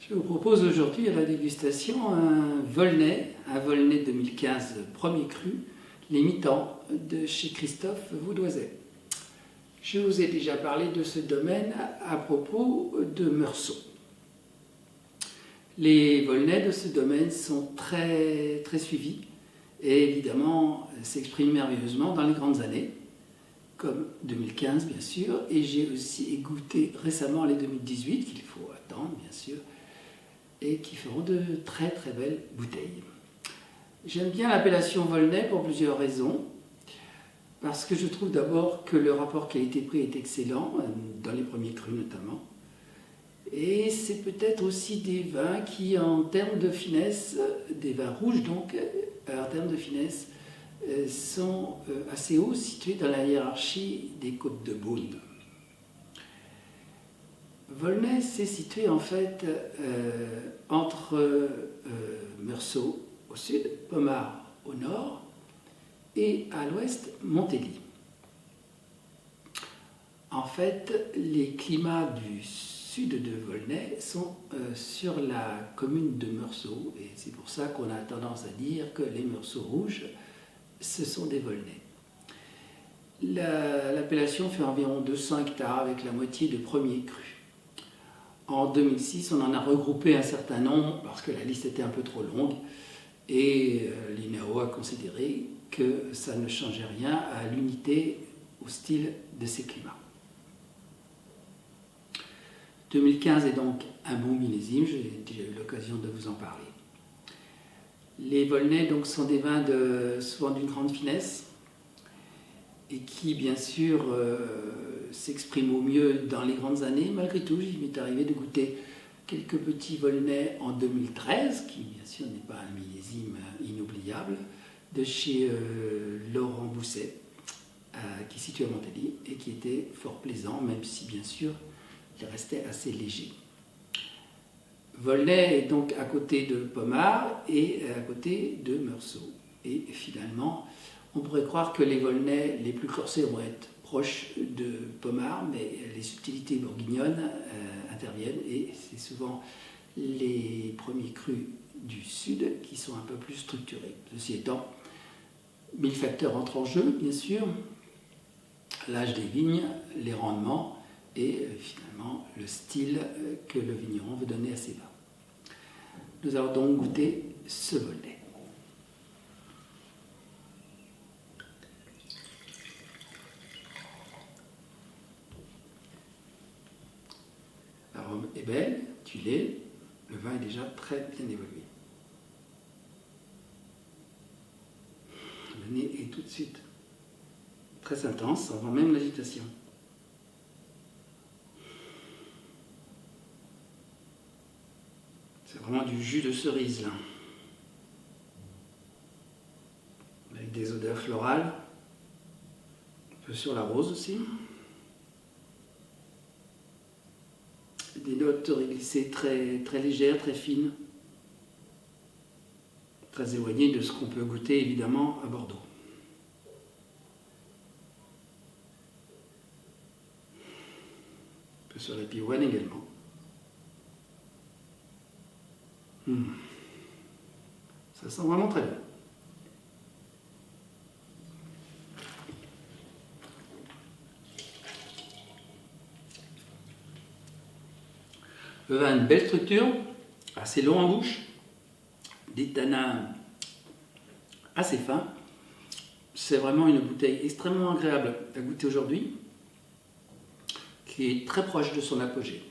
Je vous propose aujourd'hui à la dégustation un Volnay 2015 premier cru, les mi-temps de chez Christophe Vaudoiset. Je vous ai déjà parlé de ce domaine à propos de Meursault. Les Volnay de ce domaine sont très suivis et évidemment s'expriment merveilleusement dans les grandes années, comme 2015 bien sûr, et j'ai aussi goûté récemment les 2018 qu'il faut attendre bien sûr, et qui feront de très belles bouteilles. J'aime bien l'appellation Volnay pour plusieurs raisons. Parce que je trouve d'abord que le rapport qualité-prix est excellent, dans les premiers crus notamment. Et c'est peut-être aussi des vins qui, en termes de finesse, des vins rouges donc, en termes de finesse, sont assez hauts, situés dans la hiérarchie des Côtes de Beaune. Volnay s'est situé en fait entre Meursault au sud, Pommard au nord, et à l'ouest, Montélie. En fait, les climats du sud de Volnay sont sur la commune de Meursault, et c'est pour ça qu'on a tendance à dire que les Meursault rouges, ce sont des Volnay. L'appellation fait environ 200 hectares avec la moitié de premiers crus. En 2006, on en a regroupé un certain nombre parce que la liste était un peu trop longue, et l'INAO a considéré que ça ne changeait rien à l'unité, au style de ces climats. 2015 est donc un bon millésime, j'ai déjà eu l'occasion de vous en parler. Les Volnay donc, sont des vins souvent d'une grande finesse et qui bien sûr s'expriment au mieux dans les grandes années. Malgré tout, il m'est arrivé de goûter quelques petits Volnay en 2013, qui bien sûr n'est pas un millésime inoubliable, de chez Laurent Bousset, qui est situé à Montélie et qui était fort plaisant, même si bien sûr il restait assez léger. Volnay est donc à côté de Pommard et à côté de Meursault. Et finalement, on pourrait croire que les Volnay les plus corsés vont être proches de Pommard, mais les subtilités bourguignonnes interviennent et c'est souvent les premiers crus du sud qui sont un peu plus structurés. Ceci étant, 1000 facteurs entrent en jeu, bien sûr, l'âge des vignes, les rendements et finalement le style que le vigneron veut donner à ses vins. Nous allons donc goûter ce Volnay. L'arôme est belle, tuilé, le vin est déjà très bien évolué. Le nez est tout de suite très intense, avant même l'agitation. C'est vraiment du jus de cerise là. Avec des odeurs florales, un peu sur la rose aussi. Des notes réglissées très légères, très fines. Très éloignées de ce qu'on peut goûter évidemment à Bordeaux. Un peu sur la pivoine également. Ça sent vraiment très bien. Le vin a une belle structure, assez long en bouche, des tanins assez fins. C'est vraiment une bouteille extrêmement agréable à goûter aujourd'hui, qui est très proche de son apogée.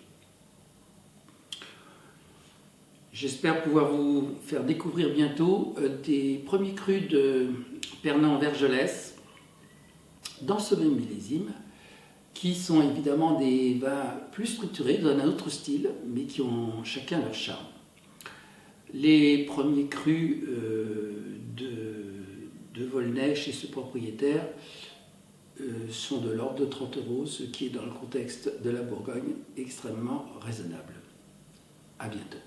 J'espère pouvoir vous faire découvrir bientôt des premiers crus de Pernan-Vergelès dans ce même millésime, qui sont évidemment des vins plus structurés, dans un autre style, mais qui ont chacun leur charme. Les premiers crus de Volnay chez ce propriétaire sont de l'ordre de 30 €, ce qui est dans le contexte de la Bourgogne extrêmement raisonnable. À bientôt.